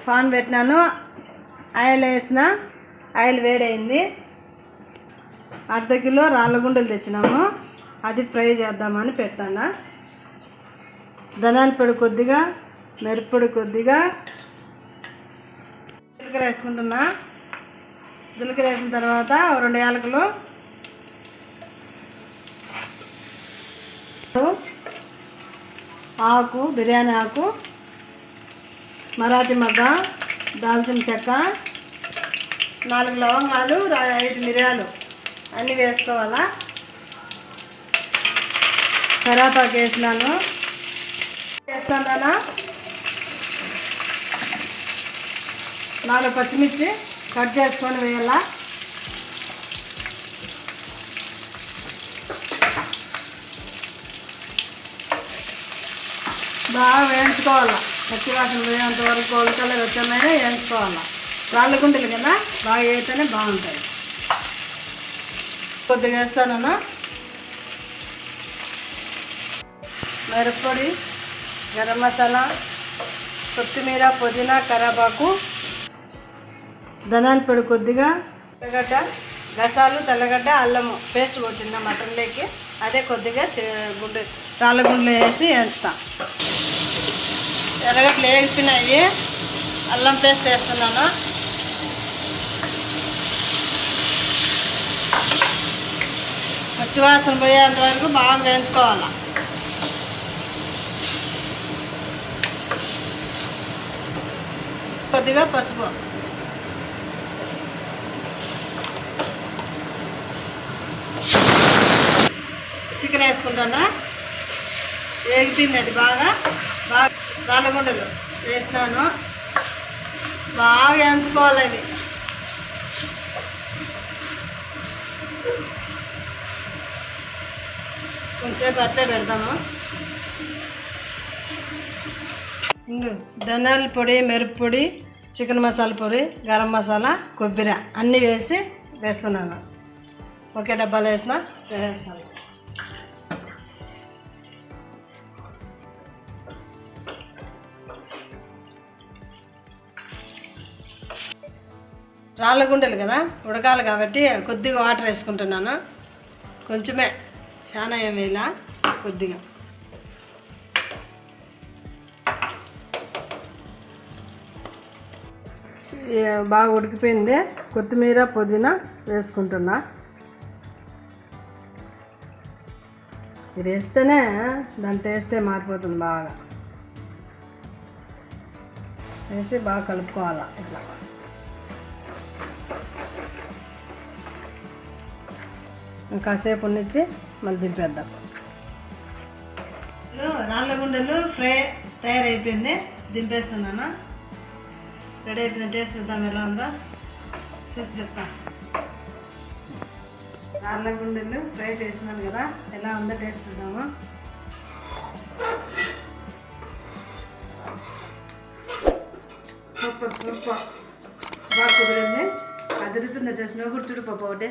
Pan పెట్టినాను, oil వేసిన, oil వేడైంది. అర్ధ కిలో రాళ్ళగుండలు తెచ్చినాము, అది ఫ్రై చేద్దామని పెడతాను. ధనియాల పొడి కొద్దిగా, మిరప్పొడి కొద్దిగా, జీలకర్ర వేసుకుంటున్నా. జీలకర్ర వేసిన తర్వాత 2 యాలకులు, ఆకు, బిర్యానీ ఆకు, మరాఠీ మగ్గ, దాల్చిన చెక్క, 4 లవంగాలు, 5 మిరియాలు అన్నీ వేసుకోవాలా. కరివేపాకు వేసినాను. 4 పచ్చిమిర్చి కట్ చేసుకొని వేయాలా. బాగా వేయించుకోవాలా, పచ్చివాసన పోయేంత వరకు ఉడకలు వచ్చామని వేయించుకోవాలా. రాళ్ళగుండలు కదా, బాగా వేస్తేనే బాగుంటుంది. కొద్దిగా వేస్తాను. మిరప్పొడి, గరం మసాలా, కొత్తిమీర, పుదీనా, కరివేపాకు, ధనియాల పొడి కొద్దిగా, తెల్లగడ్డ, గసాలు, తెల్లగడ్డ, అల్లము పేస్ట్ కొట్టిన మటన్లోకి అదే కొద్దిగా రాళ్ళగుండలు వేసి వేయించుతా. ఎర్రగడ్డలు వేగిపోయినాయి, అల్లం పేస్ట్ వేస్తున్నాను. పచ్చివాసన పోయేంత వరకు బాగా వేయించుకోవాలి. కొద్దిగా పసుపు, చికెన్ వేసుకుంటాను. వేగిపోయింది, అది బాగా రాళ్ళగుండలు వేసినాను. బాగా వేయించుకోవాలి అవి. కొంచెంసేపు అట్లే పెడతాము. ధనియాల పొడి, మిరప్పొడి, చికెన్ మసాలా పొడి, గరం మసాలా, కొబ్బరి అన్నీ వేస్తున్నాను. ఒకే డబ్బాలో వేస్తాను. రాళ్ళగుండలు కదా, ఉడకాలి కాబట్టి కొద్దిగా వాటర్ వేసుకుంటున్నాను. కొంచెమే, చాలా ఏమి ఇలా కొద్దిగా. బాగా ఉడికిపోయింది. కొత్తిమీర, పుదీనా వేసుకుంటున్నా. ఇది వేస్తేనే దాని టేస్టే మారిపోతుంది. బాగా వేసి బాగా కలుపుకోవాలి. ఇట్లా కాసేపు ఉండిచ్చి మళ్ళీ దింపేద్దాం. రాళ్ళగుండలు ఫ్రై తయారైపోయింది, దింపేస్తున్నాను. రెడీ అయిపోయింది. టేస్ట్ చూద్దాం ఎలా ఉందో, చూసి చెప్తా. రాళ్ళగుండలు ఫ్రై చేసినాను కదా, ఎలా ఉందో టేస్ట్ చూద్దాము. సూపర్ బాగా కుదిరింది. అదిరుతుంది. జస్ట్ నువ్వు కూడా చూడు పాప ఒకటి.